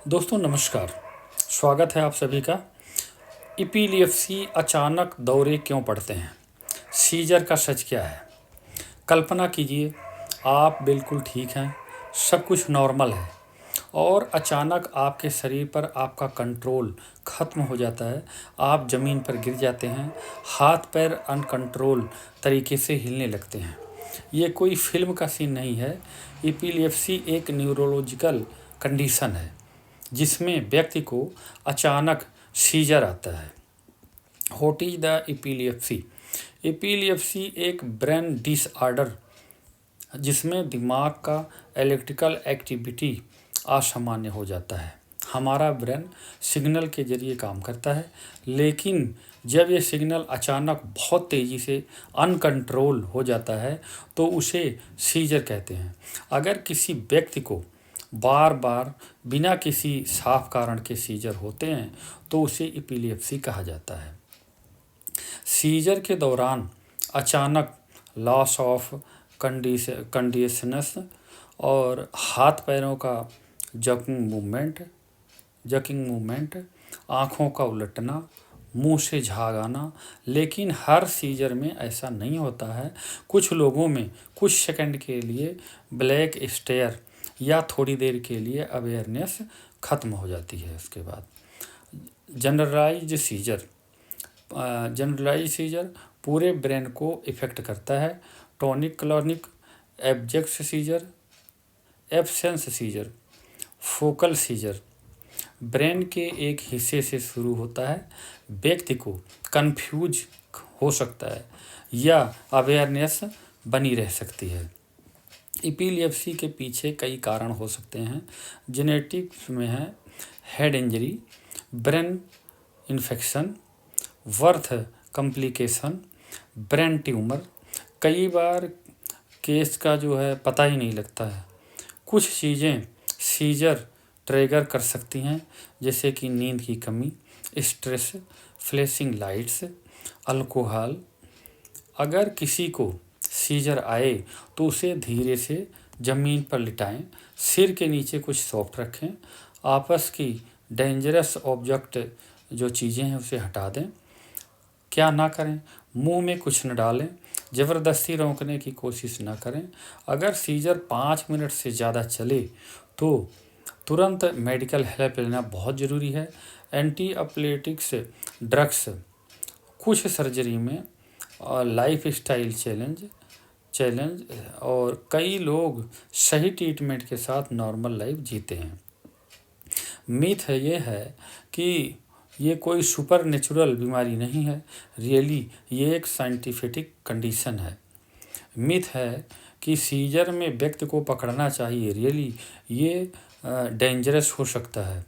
दोस्तों नमस्कार। स्वागत है आप सभी का। एपिलेप्सी अचानक दौरे क्यों पड़ते हैं? सीजर का सच क्या है? कल्पना कीजिए आप बिल्कुल ठीक हैं, सब कुछ नॉर्मल है और अचानक आपके शरीर पर आपका कंट्रोल ख़त्म हो जाता है। आप ज़मीन पर गिर जाते हैं, हाथ पैर अनकंट्रोल तरीके से हिलने लगते हैं। ये कोई फिल्म का सीन नहीं है। एपिलेप्सी एक न्यूरोलॉजिकल कंडीशन है जिसमें व्यक्ति को अचानक सीजर आता है। What is the epilepsy? Epilepsy एक ब्रेन डिसऑर्डर जिसमें दिमाग का इलेक्ट्रिकल एक्टिविटी असामान्य हो जाता है। हमारा ब्रेन सिग्नल के जरिए काम करता है, लेकिन जब ये सिग्नल अचानक बहुत तेज़ी से अनकंट्रोल हो जाता है तो उसे सीजर कहते हैं। अगर किसी व्यक्ति को बार बार बिना किसी साफ कारण के सीजर होते हैं तो उसे एपिलेप्सी कहा जाता है। सीजर के दौरान अचानक लॉस ऑफ कंडीशनस और हाथ पैरों का जकिंग मूवमेंट, आँखों का उलटना, मुंह से झाग आना। लेकिन हर सीजर में ऐसा नहीं होता है। कुछ लोगों में कुछ सेकंड के लिए ब्लैक स्टेयर या थोड़ी देर के लिए अवेयरनेस ख़त्म हो जाती है। उसके बाद जनरलाइज सीजर पूरे ब्रेन को इफ़ेक्ट करता है। Tonic clonic, abject seizure, absence seizure, focal seizure brain के एक हिस्से से शुरू होता है। व्यक्ति को कंफ्यूज हो सकता है या अवेयरनेस बनी रह सकती है। एपिलेप्सी के पीछे कई कारण हो सकते हैं। जेनेटिक्स में है head injury, brain infection, birth complication, brain tumour. कई बार केस का पता ही नहीं लगता है। कुछ चीज़ें सीजर ट्रिगर कर सकती हैं, जैसे कि नींद की कमी, स्ट्रेस, फ्लैशिंग लाइट्स, अल्कोहल। अगर किसी को सीजर आए तो उसे धीरे से ज़मीन पर लिटाएं, सिर के नीचे कुछ सॉफ्ट रखें, आपस की डेंजरस ऑब्जेक्ट जो चीज़ें हैं उसे हटा दें। क्या ना करें? मुंह में कुछ न डालें, ज़बरदस्ती रोकने की कोशिश न करें। अगर सीजर 5 मिनट से ज़्यादा चले तो तुरंत मेडिकल हेल्प लेना बहुत ज़रूरी है। एंटी एपिलेप्टिक्स ड्रग्स, कुछ सर्जरी में और लाइफ स्टाइल चैलेंज और कई लोग सही ट्रीटमेंट के साथ नॉर्मल लाइफ जीते हैं। मिथ ये है कि ये कोई सुपर नेचुरल बीमारी नहीं है। रियली ये एक साइंटिफिक कंडीशन है। मिथ है कि सीजर में व्यक्ति को पकड़ना चाहिए। रियली ये डेंजरस हो सकता है।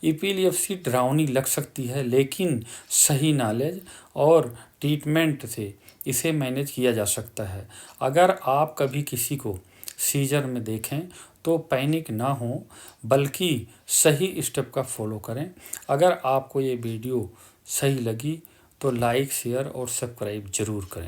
एपिलेप्सी डरावनी लग सकती है, लेकिन सही नॉलेज और ट्रीटमेंट से इसे मैनेज किया जा सकता है। अगर आप कभी किसी को सीजर में देखें तो पैनिक ना हो, बल्कि सही स्टेप का फॉलो करें। अगर आपको ये वीडियो सही लगी तो लाइक, शेयर और सब्सक्राइब ज़रूर करें।